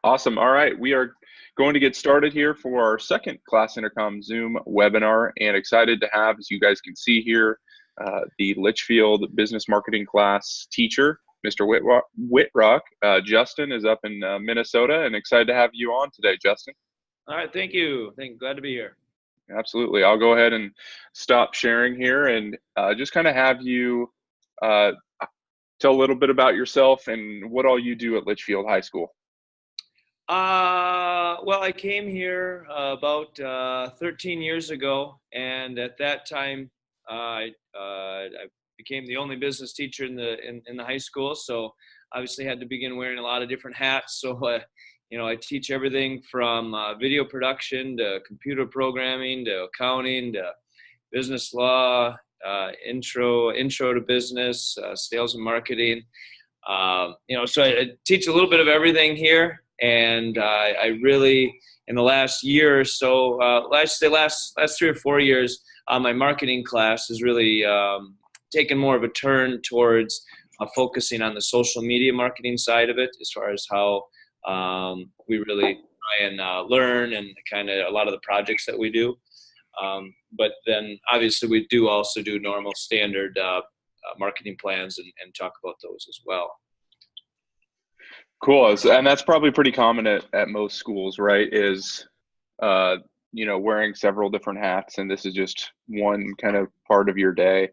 Awesome. All right. We are going to get started here for our second Class Intercom Zoom webinar, and excited to have, as you guys can see here, the Litchfield business marketing class teacher, Mr. Wittrock. Justin is up in Minnesota, and excited to have you on today, Justin. All right. Thank you. Glad to be here. Absolutely. I'll go ahead and stop sharing here and just kind of have you tell a little bit about yourself and what all you do at Litchfield High School. Well, I came here about 13 years ago, and at that time, I became the only business teacher in the high school. So obviously had to begin wearing a lot of different hats. So I teach everything from video production to computer programming to accounting to business law, intro to business, sales and marketing. So I teach a little bit of everything here. And I really, in the last year or so, last 3 or 4 years, my marketing class has really taken more of a turn towards focusing on the social media marketing side of it, as far as how we really try and learn and kind of a lot of the projects that we do. But then obviously we do also do normal standard marketing plans and talk about those as well. Cool. And that's probably pretty common at most schools, right? Is, wearing several different hats, and this is just one kind of part of your day.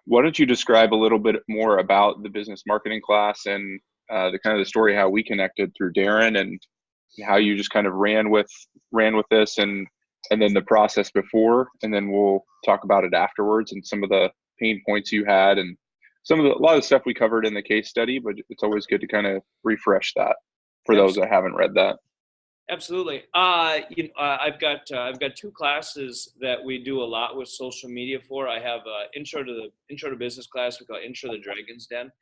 Why don't you describe a little bit more about the business marketing class and the kind of the story, how we connected through Darren and how you just kind of ran with this and then the process before, and then we'll talk about it afterwards and some of the pain points you had and a lot of the stuff we covered in the case study, but it's always good to kind of refresh that for those that haven't read that. Absolutely. I've got 2 classes that we do a lot with social media for. I have intro to business class we call Intro to the Dragon's Den,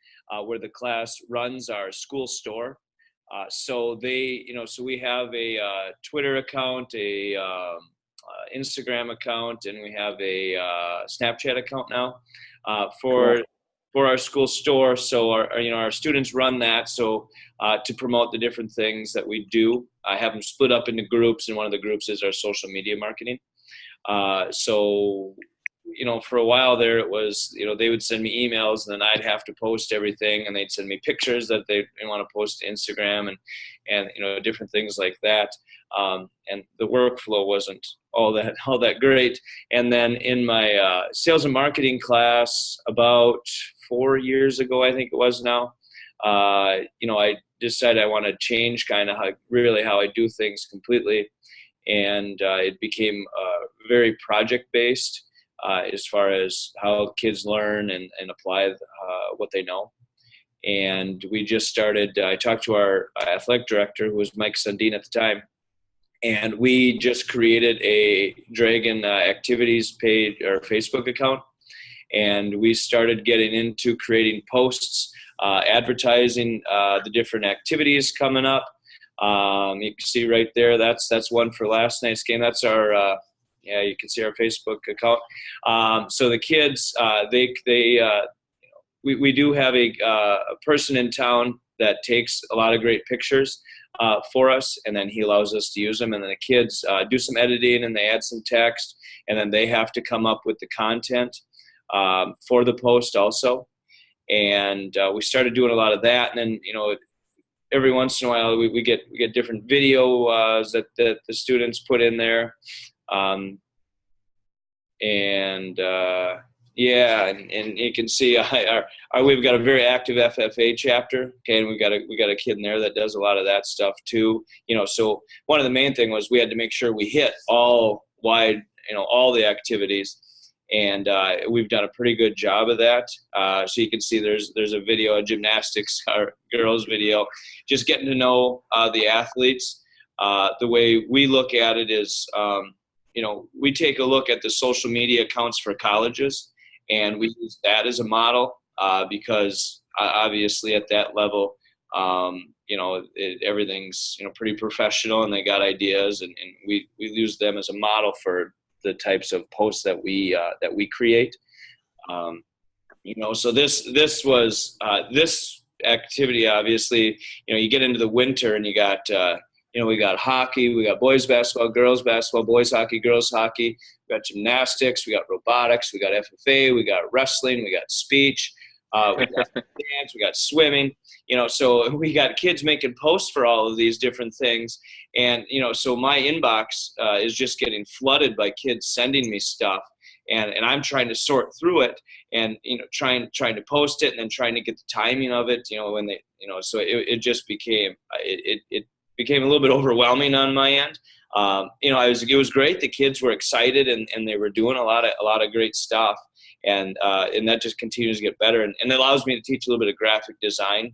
where the class runs our school store. So we have a Twitter account, a Instagram account, and we have a Snapchat account now for our school store. So our students run that. So to promote the different things that we do, I have them split up into groups, and one of the groups is our social media marketing. For a while there, it was, they would send me emails, and then I'd have to post everything, and they'd send me pictures that they want to post to Instagram and different things like that. And the workflow wasn't all that great. And then in my sales and marketing class about 4 years ago, I think it was now, I decided I want to change kind of how I do things completely. And it became very project-based as far as how kids learn and apply what they know. And we just started, I talked to our athletic director, who was Mike Sundin at the time, and we just created a Dragon activities page or Facebook account. And we started getting into creating posts, advertising the different activities coming up. You can see right there, that's one for last night's game. That's our, you can see our Facebook account. So the kids, we do have a person in town that takes a lot of great pictures for us, and then he allows us to use them. And then the kids do some editing, and they add some text, and then they have to come up with the content for the post also. And we started doing a lot of that. And then, every once in a while we get different videos that the students put in there. And you can see we've got a very active FFA chapter. Okay, and we got a kid in there that does a lot of that stuff too. So one of the main thing was we had to make sure we hit all the activities, and we've done a pretty good job of that. So you can see there's a video, a gymnastics girls video, just getting to know the athletes. The way we look at it is, we take a look at the social media accounts for colleges, and we use that as a model because obviously at that level, everything's pretty professional, and they got ideas, and we use them as a model for the types of posts that we create. So this activity, obviously, you get into the winter and you got, we got hockey, we got boys basketball, boys hockey, girls hockey, we got gymnastics, we got robotics, we got FFA, we got wrestling, we got speech, we got dance, we got swimming, so we got kids making posts for all of these different things. And, so my inbox is just getting flooded by kids sending me stuff. And I'm trying to sort through it and, trying to post it and then trying to get the timing of it, when they, so it just became, it became a little bit overwhelming on my end. It was great. The kids were excited and they were doing a lot of great stuff. And that just continues to get better. And it allows me to teach a little bit of graphic design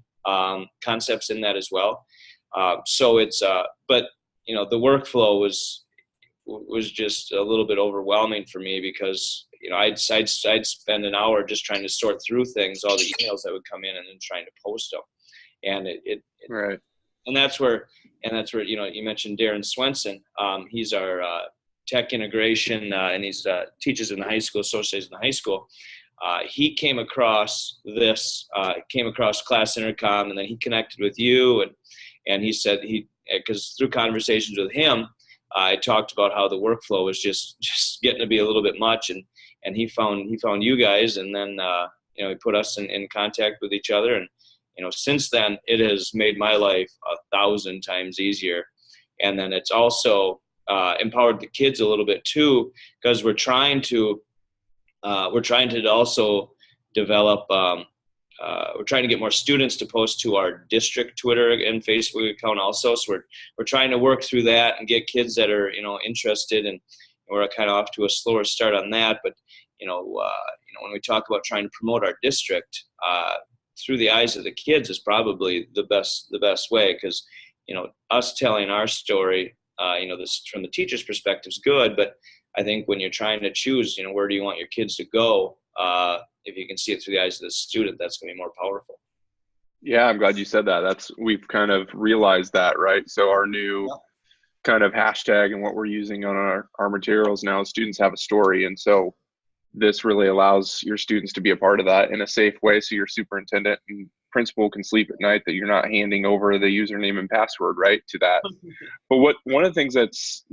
concepts in that as well. So it's, but, the workflow was just a little bit overwhelming for me because, I'd spend an hour just trying to sort through things, all the emails that would come in and then trying to post them. And right. And that's where, you mentioned Darren Swenson. He's our tech integration, and he's teaches in the high school, associates in the high school. He came across Class Intercom, and then he connected with you, and he said because through conversations with him, I talked about how the workflow was just getting to be a little bit much, and he found you guys, and then he put us in contact with each other, and since then it has made my life 1,000 times easier. And then it's also empowered the kids a little bit too, because we're trying to also develop. We're trying to get more students to post to our district Twitter and Facebook account also. So we're trying to work through that and get kids that are interested, and we're kind of off to a slower start on that. But when we talk about trying to promote our district through the eyes of the kids is probably the best way, because us telling our story, this from the teacher's perspective is good, but I think when you're trying to choose, where do you want your kids to go, if you can see it through the eyes of the student, that's going to be more powerful. Yeah, I'm glad you said that. We've kind of realized that, right? So our new kind of hashtag and what we're using on our materials now is students have a story. And so this really allows your students to be a part of that in a safe way, so your superintendent and principal can sleep at night, that you're not handing over the username and password, right, to that. But one of the things that's,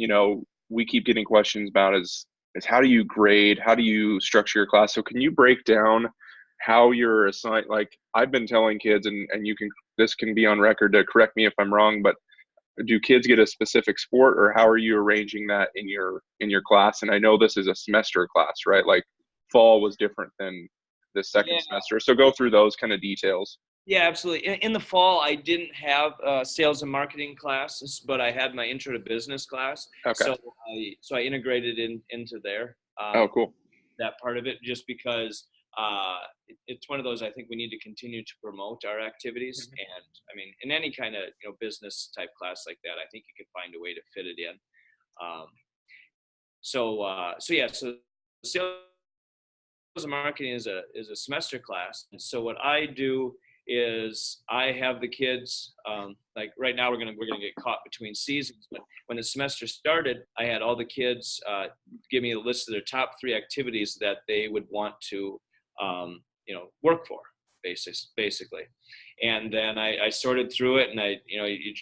we keep getting questions about is how do you grade, how do you structure your class? So can you break down how you're assigned? Like, I've been telling kids, and this can be on record to correct me if I'm wrong, but do kids get a specific sport, or how are you arranging that in your class? And I know this is a semester class, right? Like fall was different than the second semester. So go through those kind of details. Yeah, absolutely. In the fall, I didn't have sales and marketing classes, but I had my intro to business class. Okay. So I integrated into there. Oh, cool. That part of it, just because it's one of those, I think we need to continue to promote our activities. Mm-hmm. And I mean, in any kind of business type class like that, I think you could find a way to fit it in. So sales and marketing is a semester class. And so what I do is I have the kids, like right now we're gonna get caught between seasons, but when the semester started, I had all the kids give me a list of their top 3 activities that they would want to work for, basically. And then I sorted through it, and you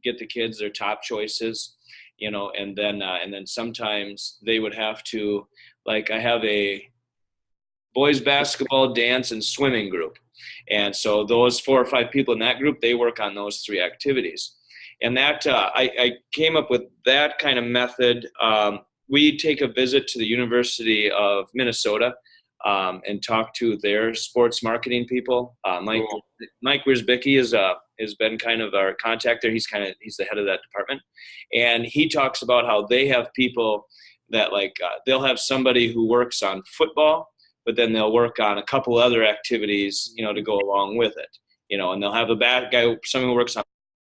get the kids their top choices, and then sometimes they would have to, like, I have a boys basketball, dance, and swimming group. And so those 4 or 5 people in that group, they work on those 3 activities. And that I came up with that kind of method. We take a visit to the University of Minnesota and talk to their sports marketing people. Mike Wierzbicki has been kind of our contact there. He's the head of that department. And he talks about how they have people that they'll have somebody who works on football, but then they'll work on a couple other activities, to go along with it, and they'll have a someone who works on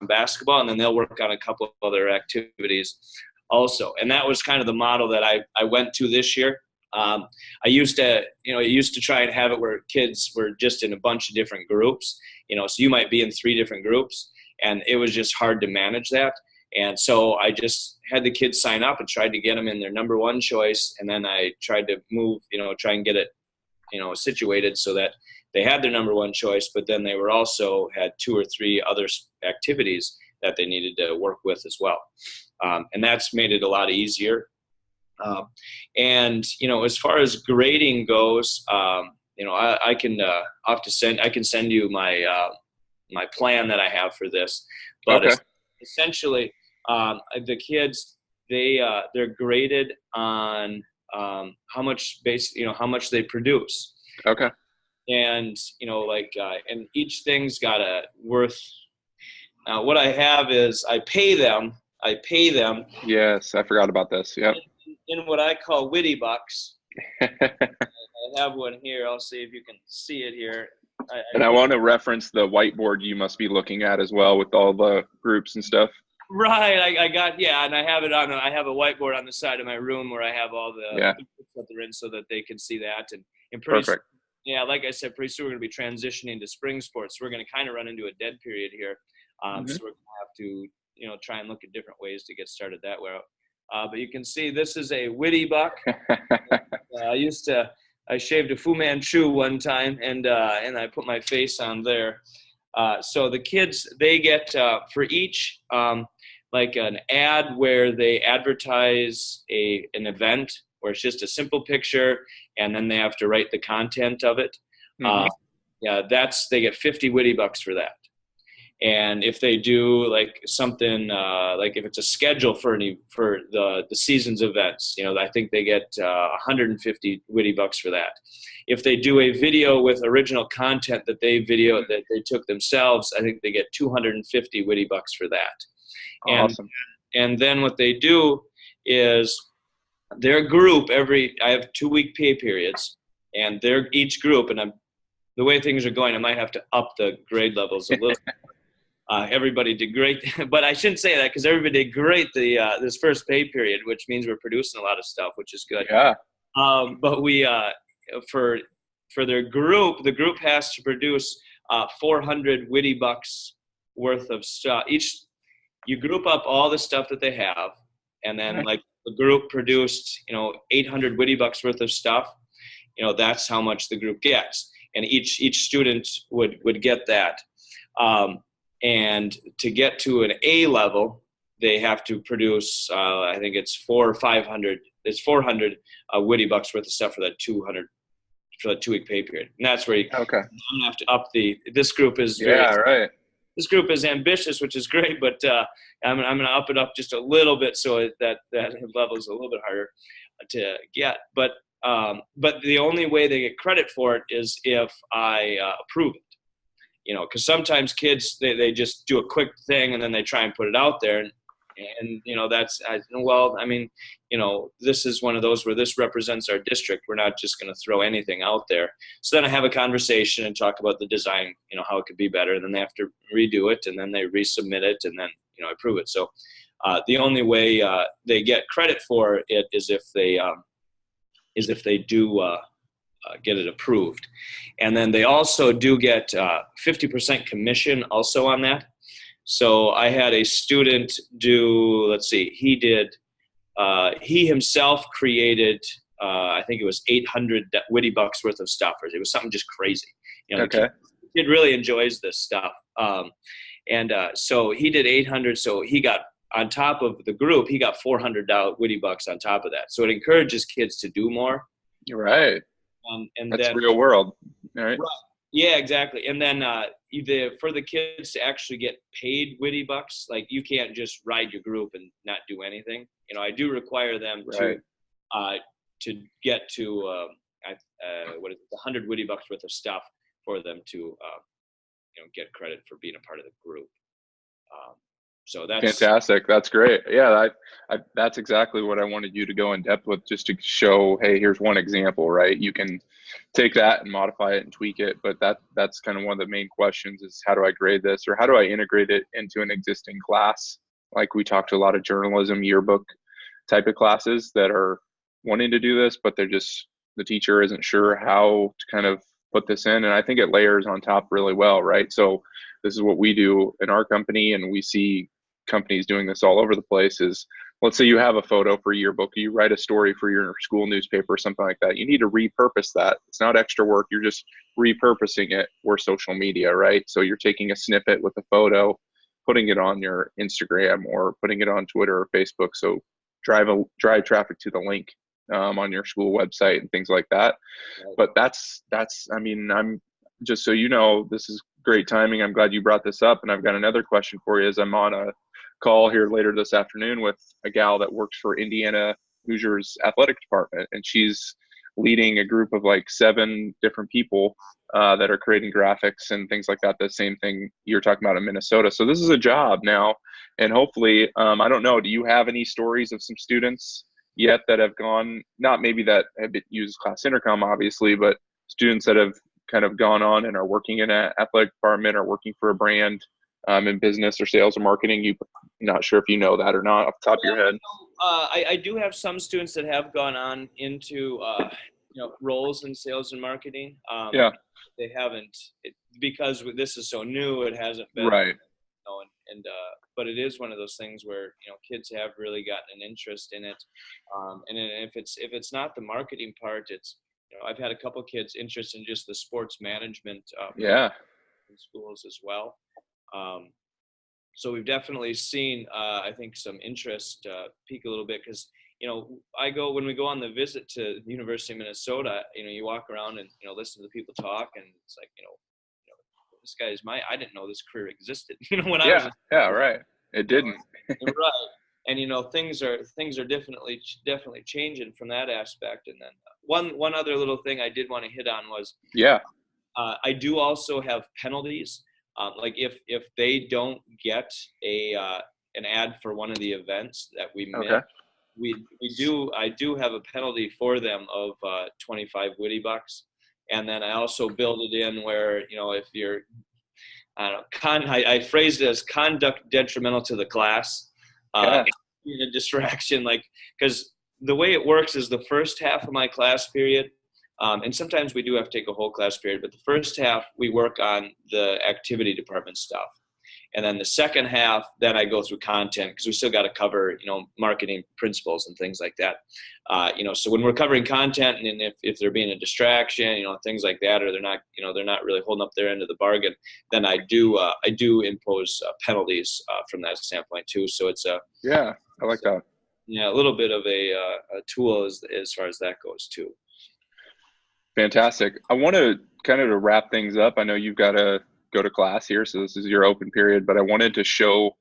basketball, and then they'll work on a couple of other activities also. And that was kind of the model that I went to this year. I used to try and have it where kids were just in a bunch of different groups, so you might be in 3 different groups, and it was just hard to manage that. And so I just had the kids sign up and tried to get them in their number 1 choice. And then I tried to move, try and get it, situated so that they had their number one choice, but then they were also had 2 or 3 other activities that they needed to work with as well. And that's made it a lot easier. And, as far as grading goes, I can send you my plan that I have for this, but Okay. essentially, the kids, they're graded on how much how much they produce. Okay. And and each thing's got a worth. What I have is I pay them Yes, I forgot about this. Yep. in what I call Witty Box. I have one here. I'll see if you can see it here. And I want to reference the whiteboard you must be looking at as well with all the groups and stuff. Right, and I have it I have a whiteboard on the side of my room where I have all the Yeah. that they're in so that they can see that. And Perfect. like I said, pretty soon we're going to be transitioning to spring sports. So we're going to kind of run into a dead period here. So we're going to have to, try and look at different ways to get started that way. But you can see this is a Witty Buck. I shaved a Fu Manchu one time and I put my face on there. So the kids, they get for each like an ad where they advertise an event where it's just a simple picture and then they have to write the content of it. They get 50 Witty Bucks for that. And if they do like something like if it's a schedule for the season's events, I think they get 150 Witty Bucks for that. If they do a video with original content that they took themselves, I think they get 250 Witty Bucks for that. Awesome. And then what they do is their group I have 2-week pay periods, and each group, and the way things are going, I might have to up the grade levels a little. Everybody did great, but I shouldn't say that because everybody did great this first pay period, which means we're producing a lot of stuff, which is good. Yeah. But we for their group, the group has to produce 400 Witty Bucks worth of stuff. You group up all the stuff that they have, and then like the group produced 800 Witty Bucks worth of stuff. That's how much the group gets, and each student would get that. And to get to an A level, they have to produce, I think it's 400 or 500. It's 400 Witty Bucks worth of stuff for that 2-week pay period. And that's where I'm gonna have to up this group is right. This group is ambitious, which is great, but I'm gonna up it up just a little bit so that level is a little bit harder to get. But the only way they get credit for it is if I approve it. Because sometimes kids, they just do a quick thing and then they try and put it out there. And this is one of those where this represents our district. We're not just going to throw anything out there. So then I have a conversation and talk about the design, how it could be better. And then they have to redo it and then they resubmit it and then, approve it. So the only way they get credit for it is if they do get it approved. And then they also do get 50% commission also on that. So I had a student do, he himself created, I think it was 800 Witty Bucks worth of stuff. It was something just crazy. The kid really enjoys this stuff. So he did 800. So he got, on top of the group, he got $400 Witty Bucks on top of that. So it encourages kids to do more. Right. And that's then, real world. All right. Yeah, exactly. And then for the kids to actually get paid Witty Bucks, like you can't just ride your group and not do anything. I do require them to get to 100 Witty Bucks worth of stuff for them to get credit for being a part of the group. So that's fantastic. That's great. Yeah, that's exactly what I wanted you to go in depth with, just to show, hey, here's one example, right? You can take that and modify it and tweak it, but that's kind of one of the main questions is how do I grade this, or how do I integrate it into an existing class? Like we talked to a lot of journalism yearbook type of classes that are wanting to do this, but the teacher isn't sure how to kind of put this in. And I think it layers on top really well, right? So this is what we do in our company, and we see companies doing this all over the place, is let's say you have a photo for your yearbook, you write a story for your school newspaper or something like that. You need to repurpose that. It's not extra work. You're just repurposing it for social media, right? So you're taking a snippet with a photo, putting it on your Instagram or putting it on Twitter or Facebook. So drive traffic to the link on your school website and things like that. But that's, I mean, I'm just, so you know, this is great timing. I'm glad you brought this up. And I've got another question for you as I'm on a call here later this afternoon with a gal that works for Indiana Hoosiers athletic department. And she's leading a group of like 7 different people that are creating graphics and things like that. The same thing you're talking about in Minnesota. So this is a job now. And hopefully, I don't know, do you have any stories of some students yet that have gone, not maybe that have used Class Intercom, obviously, but students that have kind of gone on and are working in an athletic department or working for a brand in business or sales or marketing? You not sure if you know that or not off the top of your head. I do have some students that have gone on into roles in sales and marketing. Yeah. They haven't, because this is so new, it hasn't been right. But it is one of those things where kids have really gotten an interest in it, and if it's not the marketing part, it's I've had a couple kids interested in just the sports management in schools as well. So we've definitely seen I think some interest peak a little bit, because when we go on the visit to the University of Minnesota, you walk around and listen to the people talk, and it's like this guy is I didn't know this career existed. When I was right. It didn't. Right. And things are definitely changing from that aspect. And then one other little thing I did want to hit on was I do also have penalties. Like if they don't get an ad for one of the events that we miss, I do have a penalty for them of 25 Witt Box. And then I also build it in where if you're I phrased it as conduct detrimental to the class, a distraction, because the way it works is the first half of my class period, and sometimes we do have to take a whole class period, but the first half we work on the activity department stuff. And then the second half, then I go through content, because we still got to cover, marketing principles and things like that. So when we're covering content, and if they're being a distraction, things like that, or they're not really holding up their end of the bargain, then I do impose penalties from that standpoint too. So it's I like that. Yeah, a little bit of a tool as far as that goes too. Fantastic. I want to kind of to wrap things up. I know you've got to go to class here, so this is your open period, but I wanted to show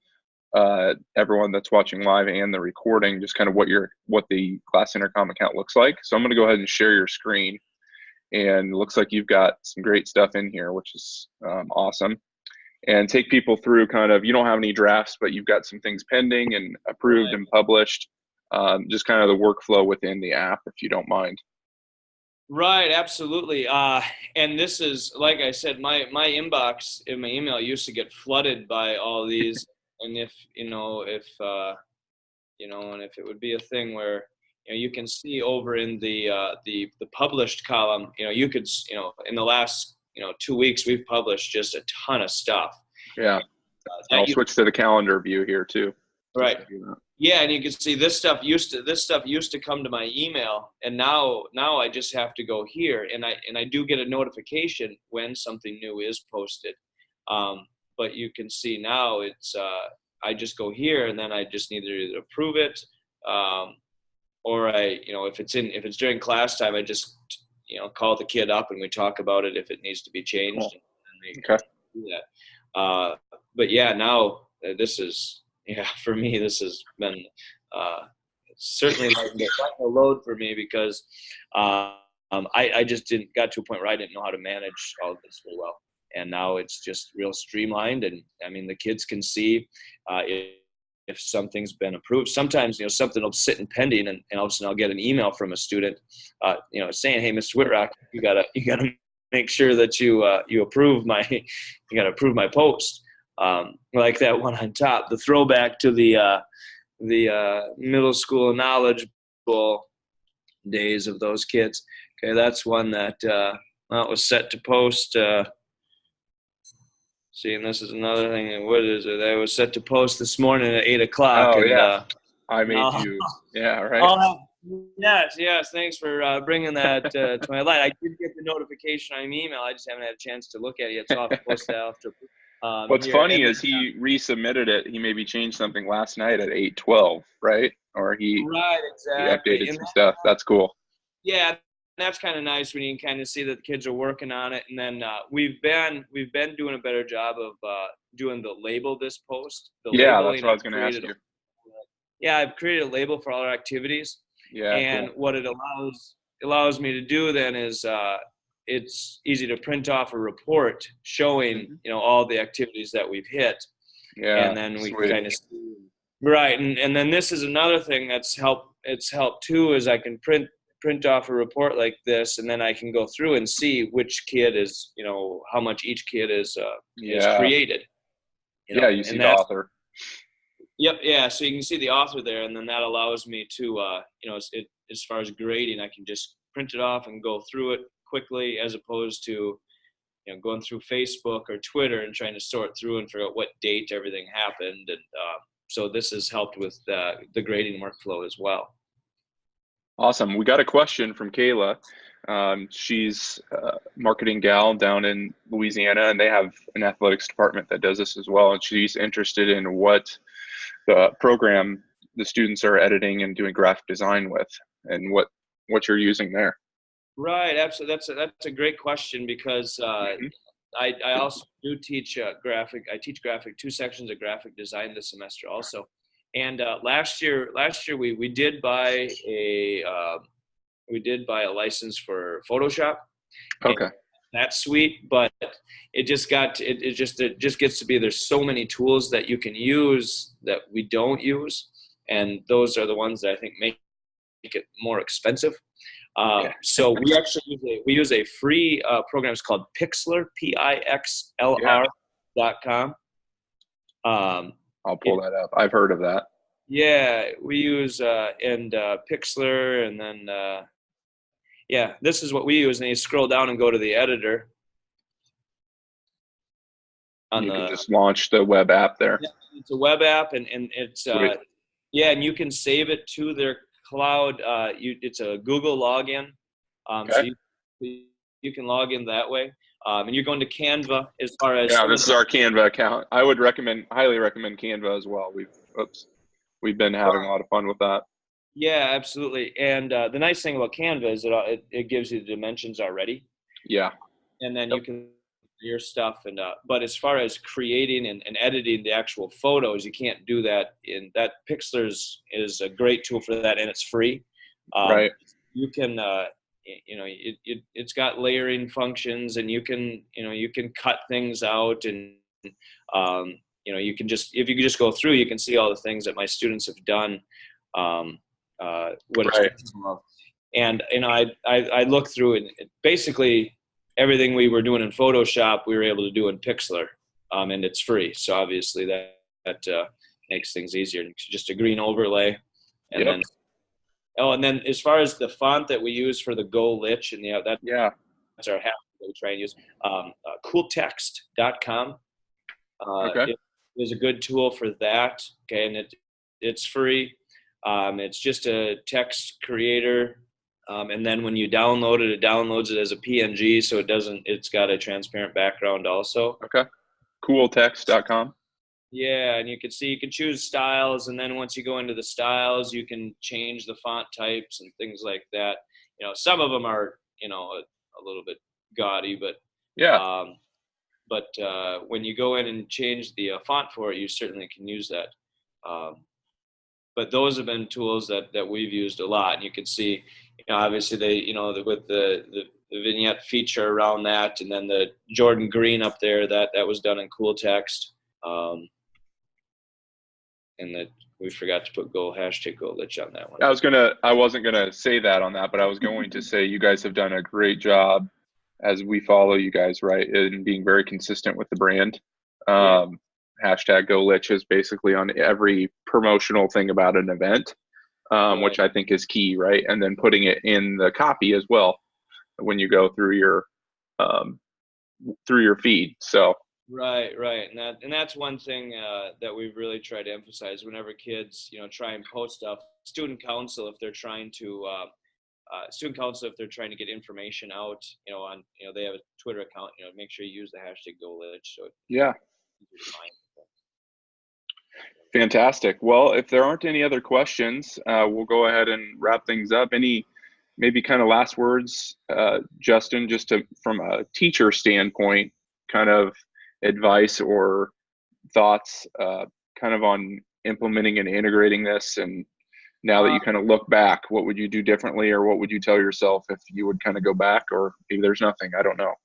everyone that's watching live and the recording just kind of what the Class Intercom account looks like. So I'm going to go ahead and share your screen, and it looks like you've got some great stuff in here, which is awesome. And take people through kind of, you don't have any drafts, but you've got some things pending and approved and published, just kind of the workflow within the app, if you don't mind. Right, absolutely. And this is, like I said, my inbox in my email used to get flooded by all these. And if it would be a thing where, you can see over in the published column, you could, in the last, 2 weeks, we've published just a ton of stuff. Yeah. I'll switch to the calendar view here too. Right. Yeah, and you can see this stuff used to come to my email, and now I just have to go here, and I do get a notification when something new is posted. But you can see now it's I just go here, and then I just need to either approve it, or if it's during class time, I just call the kid up and we talk about it if it needs to be changed. Cool. And they do that. But yeah, now this is. Yeah, for me, this has been certainly like a load for me, because I just got to a point where I didn't know how to manage all of this very well. And now it's just real streamlined. And I mean, the kids can see if something's been approved. Sometimes, something will sit in pending, and all of a sudden I'll get an email from a student, saying, "Hey, Mr. Wittrock, you gotta make sure that you approve you gotta approve my post." Like that one on top, the throwback to the middle school knowledge bowl days of those kids. Okay, that's one that was set to post. See, and this is another thing. What is it? That was set to post this morning at 8 o'clock. Oh, yeah. I made No. you. Yeah, right. Oh, yes. Thanks for bringing that to my light. I did get the notification on my email. I just haven't had a chance to look at it yet, so I'll have to post that after What's here. funny And then, is he resubmitted it. He maybe changed something last night at 8:12, right? Or right, he exactly. updated some stuff. That's cool. Yeah, that's kind of nice when you can kind of see that the kids are working on it. And then we've been doing a better job of doing the label this post. The Yeah, that's labeling what I I've was going to ask created. you. Yeah, I've created a label for all our activities, Yeah, and cool. what it allows me to do then is it's easy to print off a report showing Hmm. all the activities that we've hit, Yeah, and then we can sweet. kind of see. Right, and then this is another thing that's helped. It's helped too is I can print off a report like this, and then I can go through and see which kid is how much each kid is Yeah, created. yeah, you see And the that's. author. Yep, yeah. So you can see the author there, and then that allows me to, as far as grading, I can just print it off and go through it quickly, as opposed to, going through Facebook or Twitter and trying to sort through and figure out what date everything happened. And so this has helped with the grading workflow as well. Awesome. We got a question from Kayla. She's a marketing gal down in Louisiana, and they have an athletics department that does this as well. And she's interested in what the program the students are editing and doing graphic design with, and what you're using there. Right, absolutely. That's a great question because Hmm. I also do teach graphic. I teach graphic, two sections of graphic design this semester also. And last year we did buy a license for Photoshop, and Okay. that's sweet. But it just gets to be there's so many tools that you can use that we don't use, and those are the ones that I think make it more expensive. Yeah. So we use a free program. It's called Pixlr, Yeah. PIXLR.com. I'll It, pull that up. I've heard of that. yeah, we use Pixlr, and then this is what we use. And you scroll down and go to the editor And on you can the. just launch the web app there. Yeah, it's a web app, and it's Sweet. and you can save it to their cloud. It's a Google login, so Okay. you can log in that way. And you're going to Canva as far as Yeah, some of this is our Canva account. I would highly recommend Canva as well. We've been having a lot of fun with that. yeah, absolutely. And the nice thing about Canva is it gives you the dimensions already, Yeah. and then Yep. you can your stuff. And but as far as creating and editing the actual photos, you can't do that in that. Pixlr is a great tool for that, and it's free. Right. You can it's got layering functions, and you can cut things out, and you can just if you can just go through, you can see all the things that my students have done, what it's Right. capable of. And I look through it. Basically, everything we were doing in Photoshop, we were able to do in Pixlr, and it's free. So obviously that makes things easier. It's just a green overlay, and Yep. then and then as far as the font that we use for the Go Lich, and Yeah. that's our hat that we try and use. Cooltext.com Okay. it is a good tool for that. Okay, and it's free. It's just a text creator. And then when you download it, it downloads it as a PNG, so it's got a transparent background also. Okay. Cooltext.com. Yeah, and you can choose styles, and then once you go into the styles, you can change the font types and things like that. Some of them are, a little bit gaudy, but Yeah. when you go in and change the font for it, you certainly can use that. But those have been tools that we've used a lot, and you can see, obviously with the vignette feature around that, and then the Jordan Green up there that was done in Cool Text, and that we forgot to put hashtag Go Lich on that one. I wasn't gonna say that on that, but I was going to say you guys have done a great job as we follow you guys, right, in being very consistent with the brand. Hashtag Go Lich is basically on every promotional thing about an event, Right. which I think is key, right? And then putting it in the copy as well when you go through your feed. So Right, and that's one thing that we've really tried to emphasize whenever kids, try and post stuff. Student council, if they're trying to get information out, on, they have a Twitter account, make sure you use the hashtag #GoLitch so it's Yeah. easy to find. Fantastic. Well, if there aren't any other questions, we'll go ahead and wrap things up. Any maybe kind of last words, Justin, just from a teacher standpoint, kind of advice or thoughts, kind of on implementing and integrating this? And now that Uh, you kind of look back, what would you do differently, or what would you tell yourself if you would kind of go back, or maybe there's nothing? I don't know.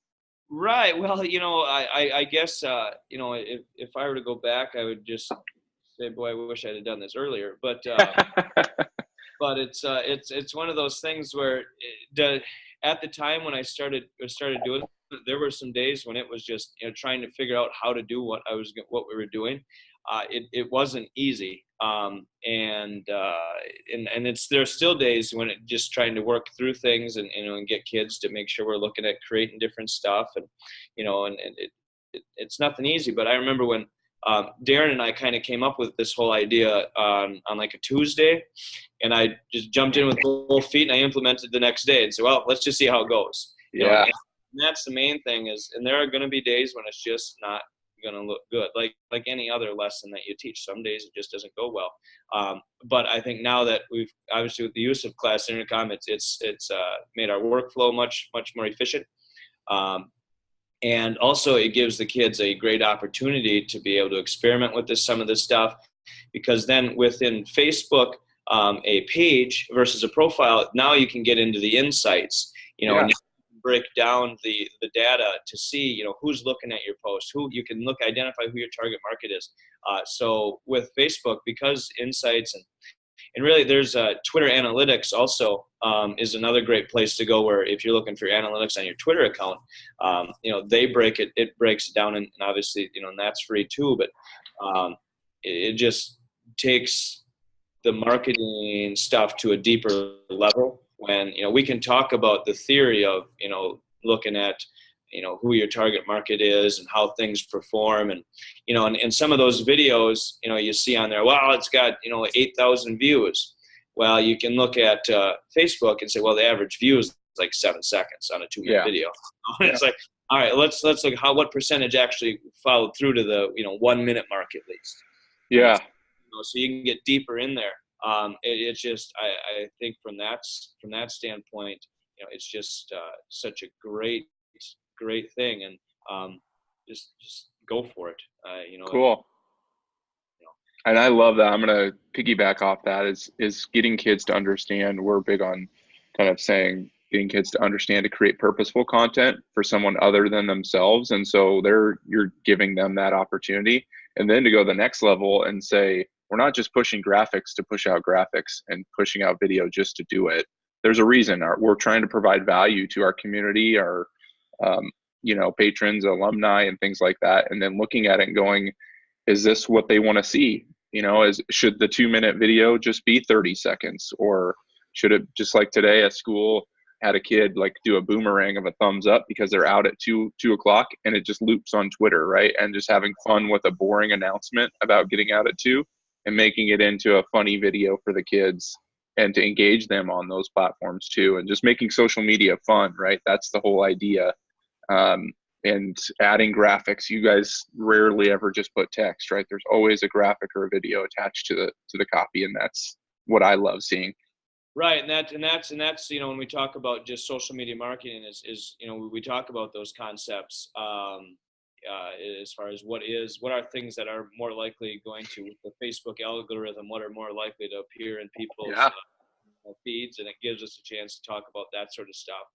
right. Well, I guess, if I were to go back, I would just say, boy, I wish I'd have done this earlier. But it's one of those things where at the time when I started doing it, there were some days when it was just, trying to figure out how to do what we were doing. It wasn't easy, and there's still days when it just trying to work through things, and get kids to make sure we're looking at creating different stuff, and it's nothing easy. But I remember when Darren and I kind of came up with this whole idea on like a Tuesday, and I just jumped in with both feet and I implemented the next day and said, well, let's just see how it goes. Yeah. And that's the main thing and there are going to be days when it's just not going to look good. Like any other lesson that you teach, some days it just doesn't go well. But I think now that we've obviously with the use of Class Intercom, it's made our workflow much more efficient. And also it gives the kids a great opportunity to be able to experiment with some of this stuff, because then within Facebook, a page versus a profile, now you can get into the insights, Yeah. and you can break down the data to see, who's looking at your post, who you can identify who your target market is. So with Facebook, because insights and really there's Twitter analytics also is another great place to go, where if you're looking for your analytics on your Twitter account, they it breaks it down, and obviously, and that's free too, but it just takes the marketing stuff to a deeper level when, we can talk about the theory of, looking at, who your target market is and how things perform. And, and some of those videos, you see on there, wow, it's got, 8,000 views. Well, you can look at Facebook and say, well, the average view is like 7 seconds on a 2-minute video. And it's like, all right, let's look what percentage actually followed through to the 1 minute mark at least. Yeah. So you can get deeper in there. It's just I think from that standpoint, it's just such a great thing, and just go for it. Cool. And I love that. I'm going to piggyback off that is getting kids to understand. We're big on kind of saying getting kids to understand to create purposeful content for someone other than themselves. And so you're giving them that opportunity, and then to go the next level and say, we're not just pushing graphics to push out graphics and pushing out video just to do it. There's a reason. We're trying to provide value to our community, our patrons, alumni, and things like that. And then looking at it and going, is this what they want to see? Should the 2-minute video just be 30 seconds, or should it, just like today at school, had a kid like do a boomerang of a thumbs up because they're out at 2 o'clock, and it just loops on Twitter, right? And just having fun with a boring announcement about getting out at 2 and making it into a funny video for the kids, and to engage them on those platforms too, and just making social media fun, right? That's the whole idea. And adding graphics. You guys rarely ever just put text, right? There's always a graphic or a video attached to the copy, and that's what I love seeing. Right, and that's when we talk about just social media marketing, is we talk about those concepts as far as what are things that are more likely going to, with the Facebook algorithm, what are more likely to appear in people's feeds, and it gives us a chance to talk about that sort of stuff.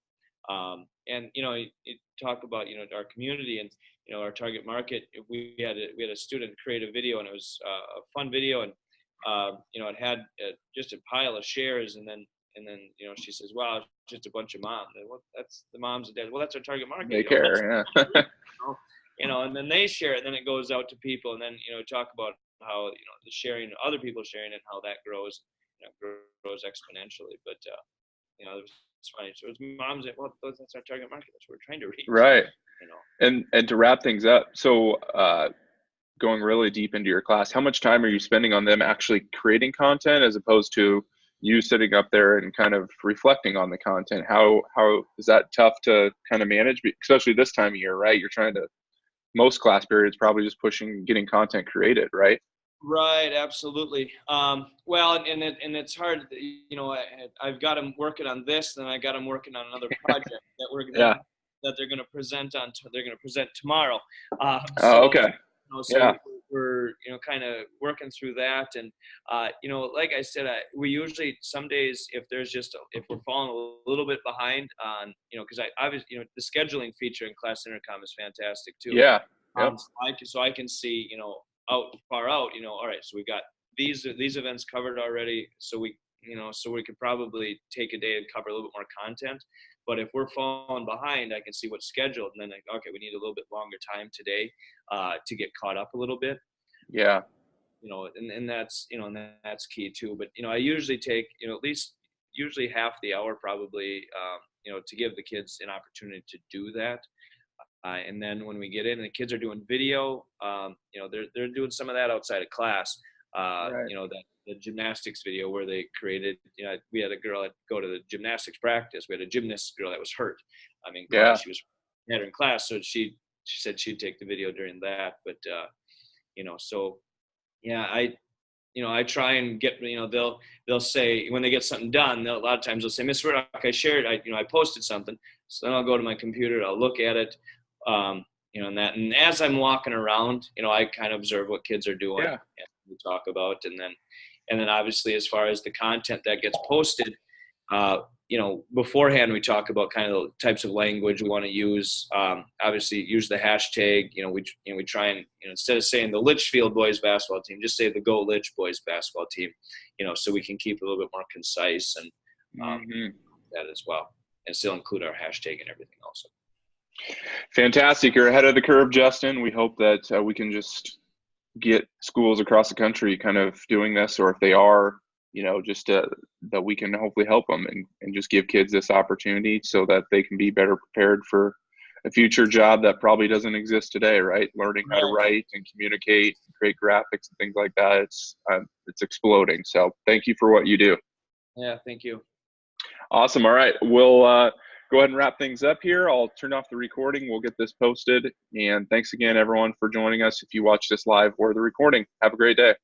And you talk about our community and our target market. We had a student create a video, and it was a fun video, and it had just a pile of shares, and then she says, "Wow, it's just a bunch of moms." Well, that's the moms and dads. Well, that's our target market. They care, yeah. And then they share it, and then it goes out to people, and then talk about how the sharing, other people sharing it, how that grows, grows exponentially. But there's it's funny. So it's moms that, well, that's our target market. That's what we're trying to reach. Right. You know. And to wrap things up, so going really deep into your class, how much time are you spending on them actually creating content as opposed to you sitting up there and kind of reflecting on the content? How is that tough to kind of manage, especially this time of year, right? You're trying to, most class periods probably just pushing getting content created, right? Right, absolutely. Well, and it's hard. You know, I've got them working on this, then I got them working on another project Yeah. that they're going to present on. They're going to present tomorrow. Oh, So, okay. you know, Yeah. we're kind of working through that, and like I said, we usually some days if we're falling a little bit behind on, because I was, the scheduling feature in Class Intercom is fantastic too. Yeah. Yep. So I can see, far out, all right, so we got these events covered already. So we could probably take a day and cover a little bit more content. But if we're falling behind, I can see what's scheduled, and then okay, we need a little bit longer time today to get caught up a little bit. Yeah. And that's key too. But I usually take at least usually half the hour probably to give the kids an opportunity to do that. And then when we get in and the kids are doing video, they're doing some of that outside of class. Right. The gymnastics video where they created, we had a girl that go to the gymnastics practice. We had a gymnast girl that was hurt. I mean, Yeah. she was had her in class, so she said she'd take the video during that. But so yeah, I try and get, they'll say when they get something done, a lot of times they'll say, Miss Wittrock, I shared, I posted something. So then I'll go to my computer, I'll look at it, and as I'm walking around, I kind of observe what kids are doing. Yeah. And we talk about, and then obviously as far as the content that gets posted, beforehand we talk about kind of the types of language we want to use. Obviously use the hashtag, we try and, instead of saying the Litchfield boys basketball team, just say the Go Litch boys basketball team, so we can keep it a little bit more concise and that as well, and still include our hashtag and everything also. Fantastic. You're ahead of the curve, Justin. We hope that we can just get schools across the country kind of doing this, or if they are, just that we can hopefully help them and just give kids this opportunity so that they can be better prepared for a future job that probably doesn't exist today, right? Learning how to write and communicate, create graphics and things like that. It's exploding. So thank you for what you do. Yeah, thank you. Awesome. All right. We'll go ahead and wrap things up here. I'll turn off the recording. We'll get this posted. And thanks again, everyone, for joining us. If you watch this live or the recording, have a great day.